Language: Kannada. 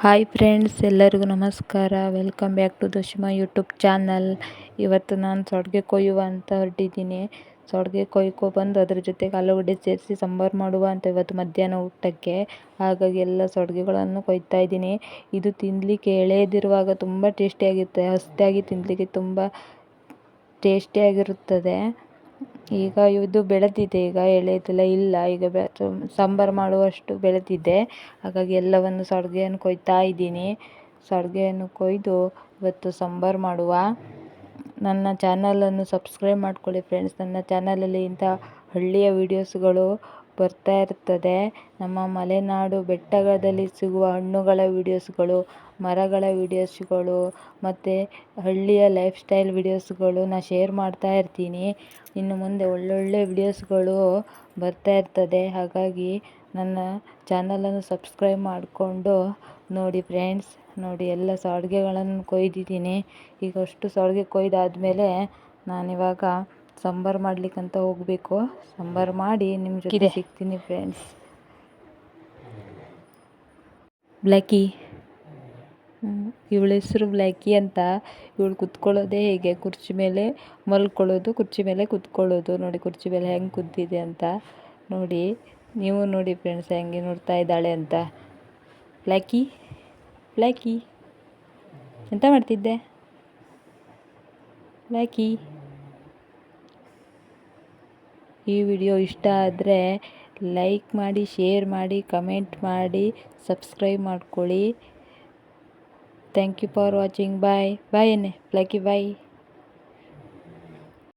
ಹಾಯ್ ಫ್ರೆಂಡ್ಸ್, ಎಲ್ಲರಿಗೂ ನಮಸ್ಕಾರ. Welcome back to Dashima YouTube channel. ಇವತ್ತು ನಾನು ಸೊಡ್ಗೆ ಕೊಯ್ಯುವ ಅಂತ ಹೊರಟಿದ್ದೀನಿ. ಸೊಡ್ಗೆ ಕೊಯ್ಕೊಬಂದು ಅದ್ರ ಜೊತೆಗೆ ಆಲೂಗಡ್ಡೆ ಸೇರಿಸಿ ಸಾಂಬಾರು ಮಾಡುವ ಅಂತ ಇವತ್ತು ಮಧ್ಯಾಹ್ನ ಊಟಕ್ಕೆ. ಹಾಗಾಗಿ ಎಲ್ಲ ಸೊಡ್ಗೆಗಳನ್ನು ಕೊಯ್ತಾ ಇದ್ದೀನಿ. ಇದು ತಿನ್ನಲಿಕ್ಕೆ ಎಳೆದಿರುವಾಗ ತುಂಬ ಟೇಸ್ಟಿಯಾಗಿರುತ್ತೆ. ಹಸಿಯಾಗಿ ತಿನ್ನಲಿಕ್ಕೆ ತುಂಬ ಟೇಸ್ಟಿಯಾಗಿರುತ್ತದೆ. ಈಗ ಇದು ಬೆಳೆದಿದೆ, ಈಗ ಎಳೆದೆಲ್ಲ ಇಲ್ಲ. ಈಗ ಸಾಂಬಾರು ಮಾಡುವಷ್ಟು ಬೆಳೆದಿದೆ. ಹಾಗಾಗಿ ಎಲ್ಲವನ್ನು ಸೊಡ್ಗೆಯನ್ನು ಕೊಯ್ತಾ ಇದ್ದೀನಿ. ಸೊಡ್ಗೆಯನ್ನು ಕೊಯ್ದು ಇವತ್ತು ಸಾಂಬಾರು ಮಾಡುವ. ನನ್ನ ಚಾನಲನ್ನು ಸಬ್ಸ್ಕ್ರೈಬ್ ಮಾಡ್ಕೊಳ್ಳಿ ಫ್ರೆಂಡ್ಸ್. ನನ್ನ ಚಾನಲಲ್ಲಿ ಇಂಥ ಹಳ್ಳಿಯ ವೀಡಿಯೋಸ್ಗಳು ಬರ್ತಾ ಇರ್ತದೆ. ನಮ್ಮ ಮಲೆನಾಡು ಬೆಟ್ಟಗಳಲ್ಲಿ ಸಿಗುವ ಹಣ್ಣುಗಳ ವೀಡಿಯೋಸ್ಗಳು, ಮರಗಳ ವೀಡಿಯೋಸ್ಗಳು ಮತ್ತು ಹಳ್ಳಿಯ ಲೈಫ್ ಸ್ಟೈಲ್ ವೀಡಿಯೋಸ್ಗಳು ನಾನು ಶೇರ್ ಮಾಡ್ತಾ ಇರ್ತೀನಿ. ಇನ್ನು ಮುಂದೆ ಒಳ್ಳೊಳ್ಳೆ ವೀಡಿಯೋಸ್ಗಳು ಬರ್ತಾ ಇರ್ತದೆ. ಹಾಗಾಗಿ ನನ್ನ ಚಾನಲನ್ನು ಸಬ್ಸ್ಕ್ರೈಬ್ ಮಾಡಿಕೊಂಡು ನೋಡಿ ಫ್ರೆಂಡ್ಸ್. ನೋಡಿ, ಎಲ್ಲ ಸೊಡ್ಗೆಗಳನ್ನು ಕೊಯ್ದಿದ್ದೀನಿ. ಈಗ ಅಷ್ಟು ಸೊಡ್ಗೆ ಕೊಯ್ದಾದ್ಮೇಲೆ ನಾನಿವಾಗ ಸಾಂಬಾರು ಮಾಡ್ಲಿಕ್ಕಂತ ಹೋಗಬೇಕು. ಸಾಂಬಾರು ಮಾಡಿ ನಿಮ್ಮ ಜೊತೆ ಸಿಗ್ತೀನಿ ಫ್ರೆಂಡ್ಸ್. ಬ್ಲ್ಯಾಕಿ, ಇವಳ ಹೆಸರು ಬ್ಲ್ಯಾಕಿ ಅಂತ. ಇವಳು ಕುತ್ಕೊಳ್ಳೋದೇ ಹೇಗೆ, ಕುರ್ಚಿ ಮೇಲೆ ಮಲ್ಕೊಳ್ಳೋದು, ಕುರ್ಚಿ ಮೇಲೆ ಕುತ್ಕೊಳ್ಳೋದು. ನೋಡಿ ಕುರ್ಚಿ ಮೇಲೆ ಹೆಂಗೆ ಕೂತಿದೆ ಅಂತ ನೋಡಿ. ನೀವು ನೋಡಿ ಫ್ರೆಂಡ್ಸ್, ಹೆಂಗೆ ನೋಡ್ತಾ ಇದ್ದಾಳೆ ಅಂತ. ಬ್ಲ್ಯಾಕಿ, ಬ್ಲ್ಯಾಕಿ ಎಂತ ಮಾಡ್ತಿದ್ದೆ ಬ್ಲ್ಯಾಕಿ? ಈ ವಿಡಿಯೋ ಇಷ್ಟ ಆದರೆ ಲೈಕ್ ಮಾಡಿ, ಶೇರ್ ಮಾಡಿ, ಕಮೆಂಟ್ ಮಾಡಿ, ಸಬ್ಸ್ಕ್ರೈಬ್ ಮಾಡ್ಕೊಳ್ಳಿ. Thank you for watching. Bye bye ಎನ್ನೆ ಬ್ಲ್ಯಾಕಿ, ಬಾಯ್.